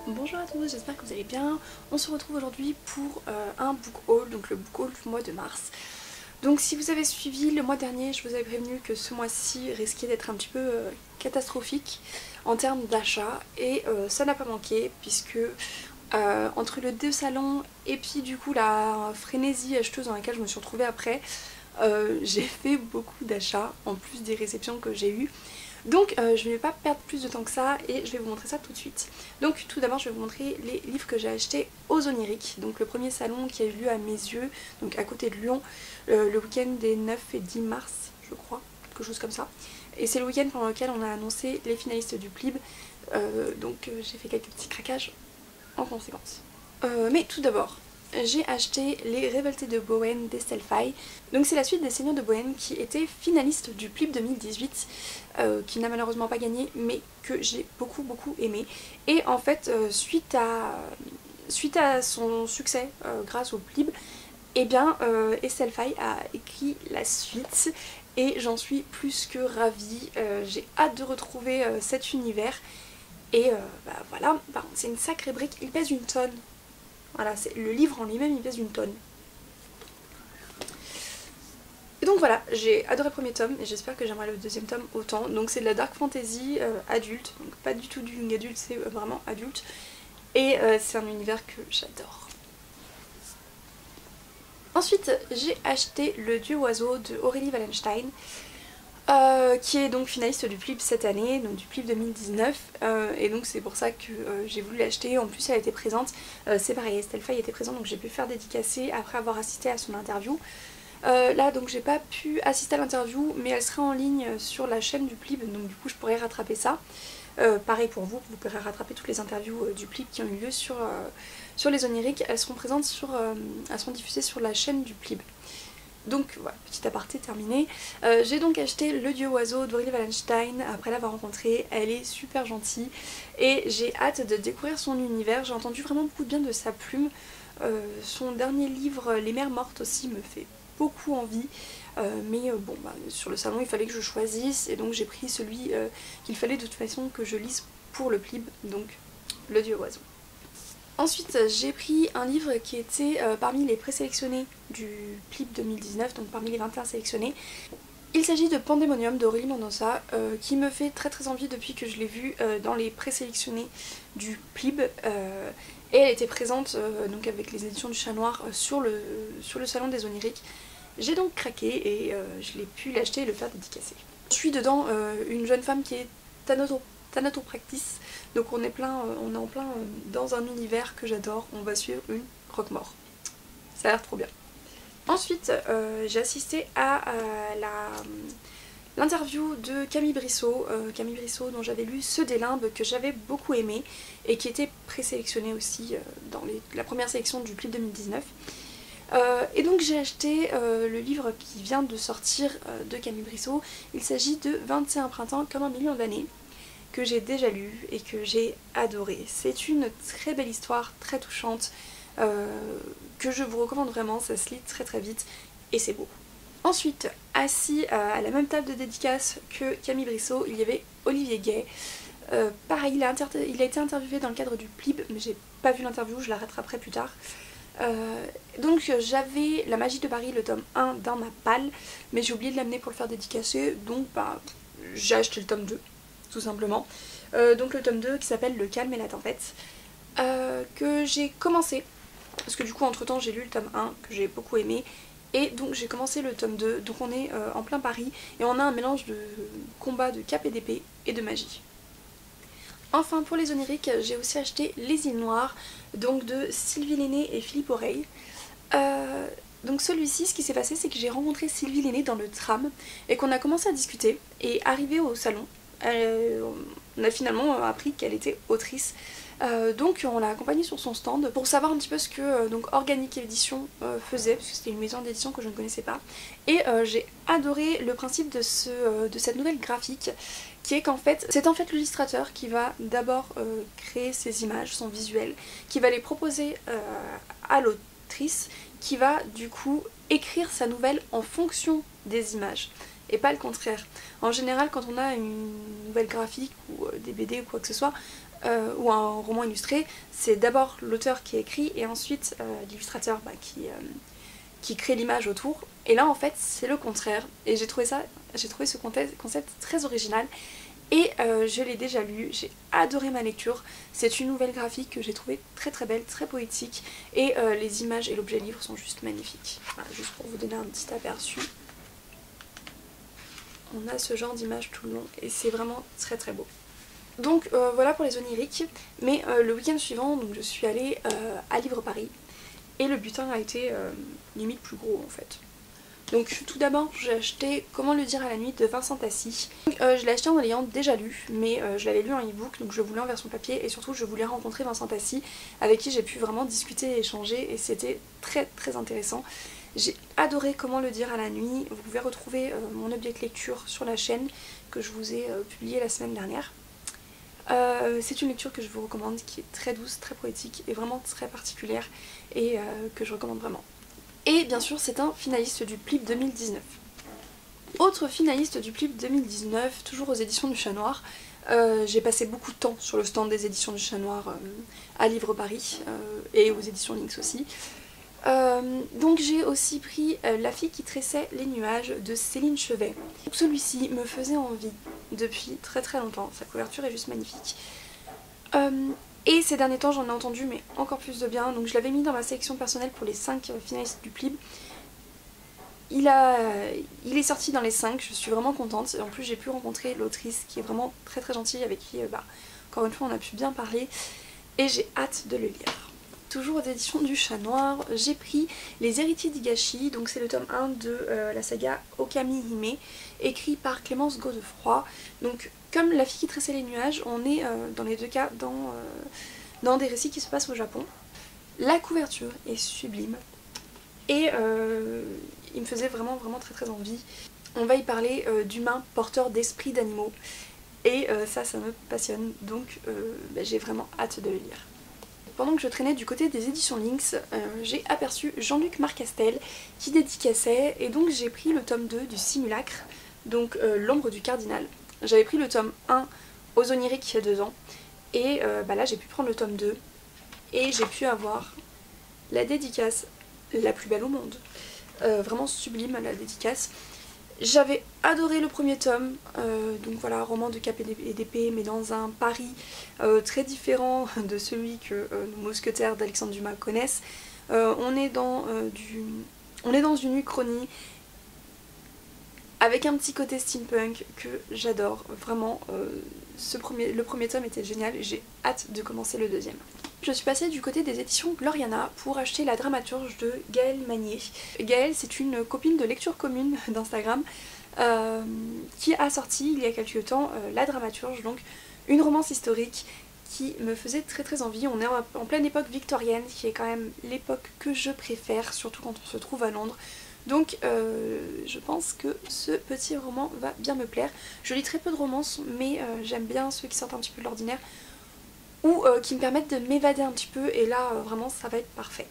Bonjour à tous, j'espère que vous allez bien. On se retrouve aujourd'hui pour un book haul, donc le book haul du mois de mars. Donc si vous avez suivi le mois dernier, je vous avais prévenu que ce mois-ci risquait d'être un petit peu catastrophique en termes d'achat et ça n'a pas manqué puisque entre le deux salons et puis du coup la frénésie acheteuse dans laquelle je me suis retrouvée après, j'ai fait beaucoup d'achats en plus des réceptions que j'ai eues. Donc je ne vais pas perdre plus de temps que ça et je vais vous montrer ça tout de suite. Donc tout d'abord je vais vous montrer les livres que j'ai achetés aux Oniriques. Donc le premier salon qui a eu lieu à mes yeux, donc à côté de Lyon, le week-end des 9 et 10 mars je crois, quelque chose comme ça. Et c'est le week-end pendant lequel on a annoncé les finalistes du PLIB, donc j'ai fait quelques petits craquages en conséquence. Mais tout d'abord, j'ai acheté Les Révoltés de Bowen d'Estelle Faye. Donc c'est la suite des Seigneurs de Bowen qui était finaliste du PLIB 2018, qui n'a malheureusement pas gagné mais que j'ai beaucoup aimé. Et en fait suite à son succès grâce au PLIB, eh bien Estelle Faye a écrit la suite et j'en suis plus que ravie. J'ai hâte de retrouver cet univers et voilà, c'est une sacrée brique, il pèse une tonne. Voilà, le livre en lui-même il pèse une tonne. Et donc voilà, j'ai adoré le premier tome et j'espère que j'aimerai le deuxième tome autant. Donc c'est de la dark fantasy adulte, donc pas du tout du young adulte, c'est vraiment adulte. Et c'est un univers que j'adore. Ensuite j'ai acheté Le Dieu Oiseau de Aurélie Wallenstein, qui est donc finaliste du PLIB cette année, donc du PLIB 2019, et donc c'est pour ça que j'ai voulu l'acheter. En plus elle était présente, c'est pareil, Estelle Faye était présente donc j'ai pu faire dédicacer après avoir assisté à son interview. Là donc j'ai pas pu assister à l'interview mais elle sera en ligne sur la chaîne du PLIB, donc du coup je pourrais rattraper ça. Pareil pour vous, vous pourrez rattraper toutes les interviews du PLIB qui ont eu lieu sur les Oniriques, elles seront présentes elles seront diffusées sur la chaîne du PLIB. Donc voilà, petit aparté terminé. J'ai donc acheté Le Dieu Oiseau d'Aurélie Wallenstein après l'avoir rencontrée. Elle est super gentille et j'ai hâte de découvrir son univers. J'ai entendu vraiment beaucoup de bien de sa plume. Son dernier livre, Les Mères Mortes aussi, me fait beaucoup envie. Mais bon, sur le salon il fallait que je choisisse et donc j'ai pris celui qu'il fallait de toute façon que je lise pour le PLIB, donc Le Dieu Oiseau. Ensuite j'ai pris un livre qui était parmi les présélectionnés du PLIB 2019, donc parmi les 21 sélectionnés. Il s'agit de Pandemonium d'Aurélie Mendonça, qui me fait très envie depuis que je l'ai vu dans les présélectionnés du PLIB. Et elle était présente donc avec les éditions du Chat Noir sur le salon des Oniriques. J'ai donc craqué et je l'ai pu l'acheter et le faire dédicacer. Je suis dedans une jeune femme qui est thanatopractice, donc on est en plein dans un univers que j'adore. On va suivre une croque-mort. Ça a l'air trop bien. Ensuite j'ai assisté à l'interview de Camille Brissot, dont j'avais lu Ceux des Limbes, que j'avais beaucoup aimé et qui était présélectionné aussi dans la première sélection du PLIB 2019. Et donc j'ai acheté le livre qui vient de sortir de Camille Brissot. Il s'agit de 21 printemps comme un million d'années, que j'ai déjà lu et que j'ai adoré. C'est une très belle histoire, très touchante, que je vous recommande vraiment, ça se lit très vite et c'est beau. Ensuite, assis à la même table de dédicace que Camille Brissot, il y avait Olivier Gay. Pareil, il a été interviewé dans le cadre du PLIB, mais j'ai pas vu l'interview, je la rattraperai plus tard. Donc j'avais La Magie de Paris, le tome 1 dans ma palle, mais j'ai oublié de l'amener pour le faire dédicacer, donc j'ai acheté le tome 2, tout simplement. Donc le tome 2 qui s'appelle Le Calme et la Tempête, que j'ai commencé, parce que du coup entre temps j'ai lu le tome 1 que j'ai beaucoup aimé, et donc j'ai commencé le tome 2, donc on est en plein Paris, et on a un mélange de combat de cap et d'épée et de magie. Enfin pour les Oniriques, j'ai aussi acheté Les Îles Noires, donc de Sylvie Lenné et Philippe Oreille. Donc celui-ci, ce qui s'est passé, c'est que j'ai rencontré Sylvie Lenné dans le tram et qu'on a commencé à discuter, et arrivé au salon, on a finalement appris qu'elle était autrice. Donc on l'a accompagnée sur son stand pour savoir un petit peu ce que donc Organic Édition faisait, parce que c'était une maison d'édition que je ne connaissais pas. Et j'ai adoré le principe de cette nouvelle graphique, qui est qu'en fait, c'est en fait l'illustrateur qui va d'abord créer ses images, son visuel, qui va les proposer à l'autrice, qui va du coup écrire sa nouvelle en fonction des images, et pas le contraire. En général, quand on a une nouvelle graphique ou des BD ou quoi que ce soit, ou un roman illustré, c'est d'abord l'auteur qui écrit et ensuite l'illustrateur qui crée l'image autour. Et là en fait c'est le contraire et j'ai trouvé ce concept très original et je l'ai déjà lu, j'ai adoré ma lecture. C'est une nouvelle graphique que j'ai trouvée très très belle, très poétique et les images et l'objet livre sont juste magnifiques. Voilà, juste pour vous donner un petit aperçu. On a ce genre d'image tout le long et c'est vraiment très très beau. Donc voilà pour les oniriques, mais le week-end suivant donc, je suis allée à Livre Paris et le butin a été limite plus gros en fait. Donc tout d'abord j'ai acheté Comment le dire à la nuit de Vincent Tassi. Je l'ai acheté en l'ayant déjà lu, mais je l'avais lu en e-book donc je le voulais en version papier et surtout je voulais rencontrer Vincent Tassi avec qui j'ai pu vraiment discuter et échanger et c'était très très intéressant. J'ai adoré Comment le dire à la nuit, vous pouvez retrouver mon objet de lecture sur la chaîne que je vous ai publié la semaine dernière. C'est une lecture que je vous recommande qui est très douce, très poétique et vraiment très particulière et que je recommande vraiment. Et bien sûr c'est un finaliste du PLIB 2019. Autre finaliste du PLIB 2019, toujours aux éditions du Chat Noir. J'ai passé beaucoup de temps sur le stand des éditions du Chat Noir à Livre Paris et aux éditions Lynx aussi. Donc j'ai aussi pris La fille qui tressait les nuages de Céline Chevet. Celui-ci me faisait envie depuis très très longtemps, sa couverture est juste magnifique. Et ces derniers temps j'en ai entendu mais encore plus de bien, donc je l'avais mis dans ma sélection personnelle pour les 5 finalistes du PLIB. Il est sorti dans les 5, je suis vraiment contente et en plus j'ai pu rencontrer l'autrice qui est vraiment très très gentille avec qui encore une fois on a pu bien parler et j'ai hâte de le lire. Toujours aux éditions du Chat Noir, j'ai pris Les Héritiers d'Higashi, donc c'est le tome 1 de la saga Okami Hime, écrit par Clémence Godefroy. Donc comme La fille qui tressait les nuages, on est dans les deux cas dans des récits qui se passent au Japon. La couverture est sublime et il me faisait vraiment très très envie. On va y parler d'humains porteurs d'esprits d'animaux et ça me passionne, donc j'ai vraiment hâte de le lire. Pendant que je traînais du côté des éditions Lynx, j'ai aperçu Jean-Luc Marcastel qui dédicaçait et donc j'ai pris le tome 2 du Simulacre, donc L'ombre du cardinal. J'avais pris le tome 1 aux oniriques il y a 2 ans et là j'ai pu prendre le tome 2 et j'ai pu avoir la dédicace la plus belle au monde. Vraiment sublime la dédicace. J'avais adoré le premier tome, donc voilà, roman de cap et d'épée, mais dans un Paris très différent de celui que nos mousquetaires d'Alexandre Dumas connaissent. On est dans une uchronie avec un petit côté steampunk que j'adore, vraiment. Le premier tome était génial, j'ai hâte de commencer le deuxième. Je suis passée du côté des éditions Gloriana pour acheter La Dramaturge de Gaëlle Magnier. Gaëlle, c'est une copine de lecture commune d'Instagram qui a sorti il y a quelques temps La Dramaturge, donc une romance historique qui me faisait très très envie. On est en pleine époque victorienne, qui est quand même l'époque que je préfère, surtout quand on se trouve à Londres. Donc je pense que ce petit roman va bien me plaire. Je lis très peu de romances, mais j'aime bien ceux qui sortent un petit peu de l'ordinaire ou qui me permettent de m'évader un petit peu et là vraiment ça va être parfait.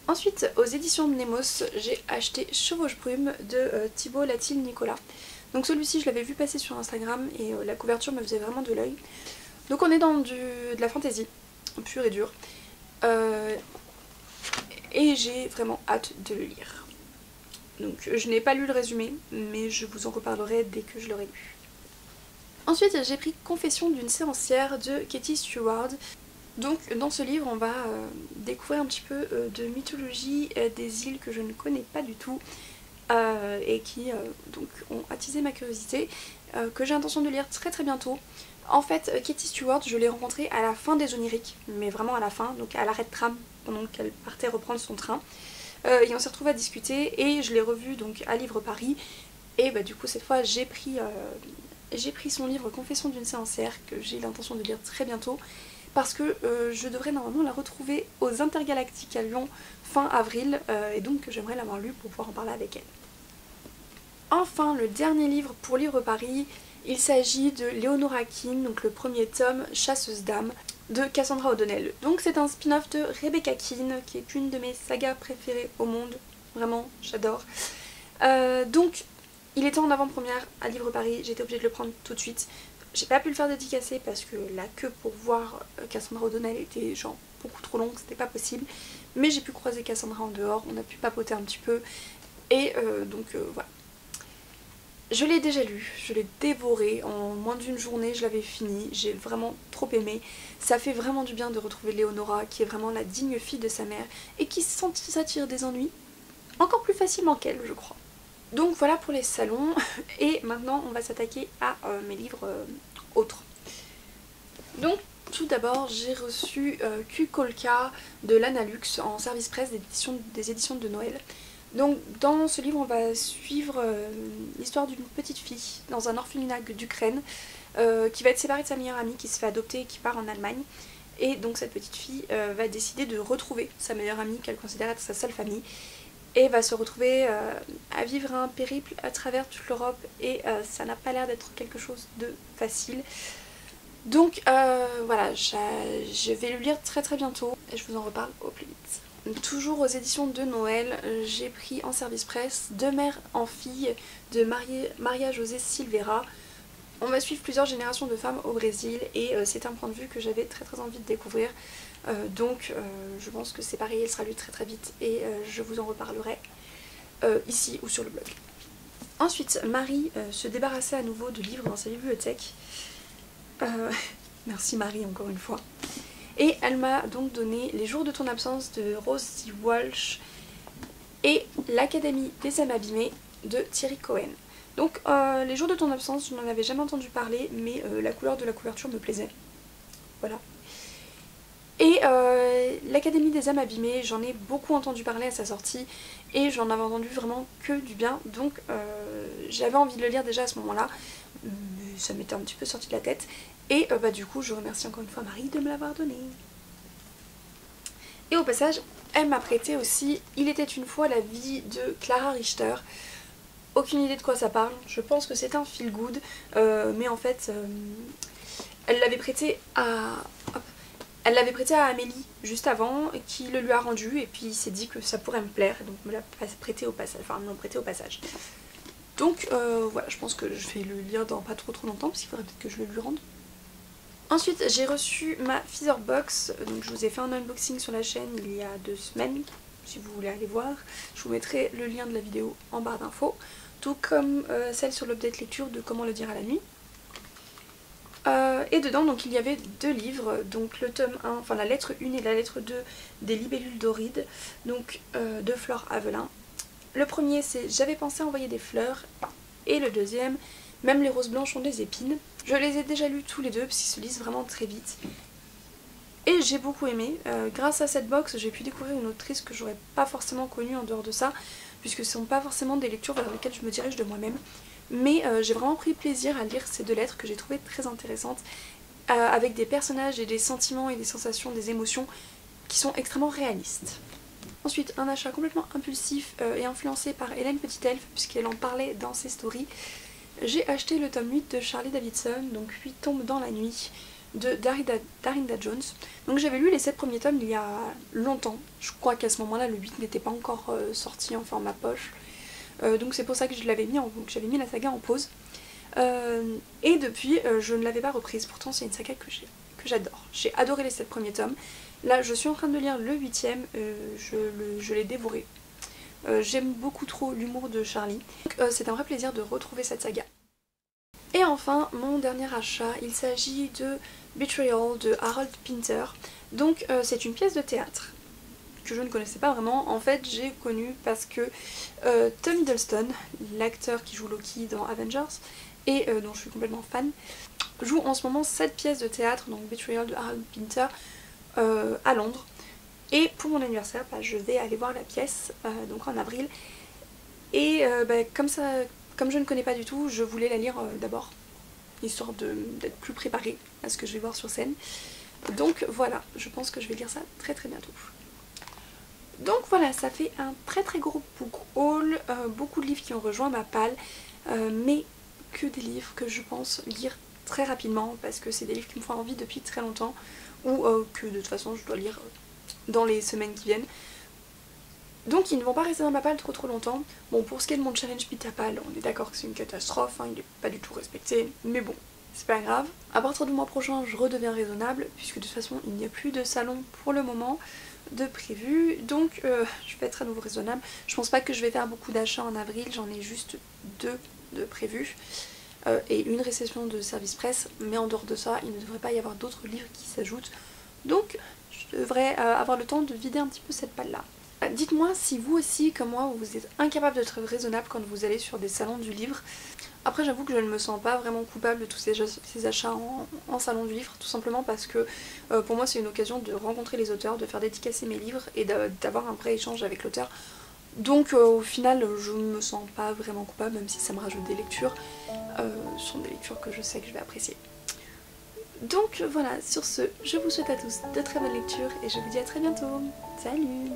Ensuite aux éditions de Nemos j'ai acheté Chevauche Brume de Thibaut Latil-Nicolas. Donc celui-ci je l'avais vu passer sur Instagram et la couverture me faisait vraiment de l'œil. Donc on est dans de la fantaisie pure et dure et j'ai vraiment hâte de le lire. Donc je n'ai pas lu le résumé mais je vous en reparlerai dès que je l'aurai lu. Ensuite j'ai pris Confession d'une séancière de Katie Stewart. Donc dans ce livre on va découvrir un petit peu de mythologie des îles que je ne connais pas du tout et qui donc ont attisé ma curiosité, que j'ai l'intention de lire très très bientôt. En fait Katie Stewart je l'ai rencontrée à la fin des oniriques, mais vraiment à la fin, donc à l'arrêt de tram pendant qu'elle partait reprendre son train. Et on s'est retrouvés à discuter et je l'ai revue donc à Livre Paris et du coup cette fois j'ai pris son livre Confession d'une séancière que j'ai l'intention de lire très bientôt parce que je devrais normalement la retrouver aux Intergalactiques à Lyon fin avril et donc j'aimerais l'avoir lu pour pouvoir en parler avec elle. Enfin le dernier livre pour Livre Paris, il s'agit de Leonora Keane, donc le premier tome Chasseuse d'âmes de Cassandra O'Donnell. Donc c'est un spin-off de Rebecca Keane qui est une de mes sagas préférées au monde, vraiment j'adore. Donc il était en avant-première à Livre Paris, j'étais obligée de le prendre tout de suite. J'ai pas pu le faire dédicacer parce que la queue pour voir Cassandra O'Donnell était genre beaucoup trop longue, c'était pas possible. Mais j'ai pu croiser Cassandra en dehors, on a pu papoter un petit peu. Et donc voilà. Je l'ai déjà lu, je l'ai dévoré, en moins d'une journée je l'avais fini, j'ai vraiment trop aimé. Ça fait vraiment du bien de retrouver Léonora qui est vraiment la digne fille de sa mère et qui s'attire des ennuis encore plus facilement qu'elle je crois. Donc voilà pour les salons et maintenant on va s'attaquer à mes livres autres. Donc tout d'abord j'ai reçu Kukolka de Lana Lux en service presse des éditions de Noël. Donc dans ce livre on va suivre l'histoire d'une petite fille dans un orphelinat d'Ukraine qui va être séparée de sa meilleure amie qui se fait adopter et qui part en Allemagne. Et donc cette petite fille va décider de retrouver sa meilleure amie qu'elle considère être sa seule famille et va se retrouver à vivre un périple à travers toute l'Europe et ça n'a pas l'air d'être quelque chose de facile. Donc voilà, je vais le lire très bientôt et je vous en reparle au plus vite. Toujours aux éditions de Noël, j'ai pris en service presse De mère en fille de Maria José Silveira. On va suivre plusieurs générations de femmes au Brésil et c'est un point de vue que j'avais très envie de découvrir. Donc je pense que c'est pareil, elle sera lue très vite et je vous en reparlerai ici ou sur le blog. Ensuite, Marie se débarrassait à nouveau de livres dans sa bibliothèque. Merci Marie encore une fois. Et elle m'a donc donné Les jours de ton absence de Rosie Walsh et L'Académie des âmes abîmées de Thierry Cohen. Donc Les jours de ton absence, je n'en avais jamais entendu parler, mais la couleur de la couverture me plaisait. Voilà. Et L'Académie des âmes abîmées, j'en ai beaucoup entendu parler à sa sortie et j'en avais entendu vraiment que du bien, donc j'avais envie de le lire déjà à ce moment-là, mais ça m'était un petit peu sorti de la tête. Et du coup je remercie encore une fois Marie de me l'avoir donné. Et au passage, elle m'a prêté aussi Il était une fois la vie de Clara Richter. Aucune idée de quoi ça parle, je pense que c'est un feel good, mais en fait elle l'avait prêté à... Elle l'avait prêté à Amélie juste avant, qui le lui a rendu et puis il s'est dit que ça pourrait me plaire et donc me l'a prêté au passage, enfin me l'a prêté au passage. Donc voilà, je pense que je vais le lire dans pas trop longtemps parce qu'il faudrait peut-être que je le lui rende. Ensuite j'ai reçu ma Feather Box, donc je vous ai fait un unboxing sur la chaîne il y a 2 semaines, si vous voulez aller voir. Je vous mettrai le lien de la vidéo en barre d'infos, tout comme celle sur l'update lecture de Comment le dire à la nuit. Et dedans donc il y avait 2 livres, donc le tome 1, enfin la lettre 1 et la lettre 2 des libellules d'Oride, donc de Flore Avelin. Le premier c'est J'avais pensé envoyer des fleurs et le deuxième Même les roses blanches ont des épines. Je les ai déjà lus tous les deux parce qu'ils se lisent vraiment très vite. Et j'ai beaucoup aimé. Grâce à cette box j'ai pu découvrir une autrice que j'aurais pas forcément connue en dehors de ça, puisque ce sont pas forcément des lectures vers lesquelles je me dirige de moi-même. Mais j'ai vraiment pris plaisir à lire ces 2 lettres que j'ai trouvées très intéressantes, avec des personnages et des sentiments et des sensations, des émotions qui sont extrêmement réalistes. Ensuite, un achat complètement impulsif et influencé par Hélène Petitelf, puisqu'elle en parlait dans ses stories. J'ai acheté le tome 8 de Charlie Davidson, donc 8 tombes dans la nuit, de Darinda Jones. Donc j'avais lu les 7 premiers tomes il y a longtemps, je crois qu'à ce moment-là le 8 n'était pas encore sorti en format poche. Donc c'est pour ça que je l'avais mis, j'avais mis la saga en pause. Et depuis je ne l'avais pas reprise, pourtant c'est une saga que j'adore. J'ai adoré les 7 premiers tomes. Là je suis en train de lire le 8ème, je l'ai dévoré. J'aime beaucoup trop l'humour de Charlie. C'est un vrai plaisir de retrouver cette saga. Et enfin mon dernier achat, il s'agit de Betrayal de Harold Pinter. Donc c'est une pièce de théâtre que je ne connaissais pas vraiment. En fait j'ai connu parce que Tom Hiddleston, l'acteur qui joue Loki dans Avengers et dont je suis complètement fan, joue en ce moment cette pièce de théâtre, donc Betrayal de Harold Pinter, à Londres. Et pour mon anniversaire, je vais aller voir la pièce, donc en avril. Et comme je ne connais pas du tout, je voulais la lire d'abord, histoire d'être plus préparée à ce que je vais voir sur scène. Donc voilà, je pense que je vais lire ça très bientôt. Donc voilà, ça fait un très gros book haul, beaucoup de livres qui ont rejoint ma palle, mais que des livres que je pense lire très rapidement parce que c'est des livres qui me font envie depuis très longtemps ou que de toute façon je dois lire dans les semaines qui viennent. Donc ils ne vont pas rester dans ma palle trop longtemps. Bon, pour ce qui est de mon challenge Pita Pal, on est d'accord que c'est une catastrophe, hein, il n'est pas du tout respecté, mais bon, c'est pas grave. À partir du mois prochain, je redeviens raisonnable, puisque de toute façon, il n'y a plus de salon pour le moment de prévu, donc je vais être à nouveau raisonnable. Je pense pas que je vais faire beaucoup d'achats en avril, j'en ai juste 2 de prévus. Et une réception de service presse, mais en dehors de ça, il ne devrait pas y avoir d'autres livres qui s'ajoutent. Donc, je devrais avoir le temps de vider un petit peu cette palle-là. Dites-moi si vous aussi, comme moi, vous êtes incapable d'être raisonnable quand vous allez sur des salons du livre. Après, j'avoue que je ne me sens pas vraiment coupable de tous ces achats en salon du livre, tout simplement parce que pour moi c'est une occasion de rencontrer les auteurs, de faire dédicacer mes livres et d'avoir un vrai échange avec l'auteur. Donc au final, je ne me sens pas vraiment coupable, même si ça me rajoute des lectures. Ce sont des lectures que je sais que je vais apprécier. Donc voilà, sur ce, je vous souhaite à tous de très bonnes lectures et je vous dis à très bientôt. Salut!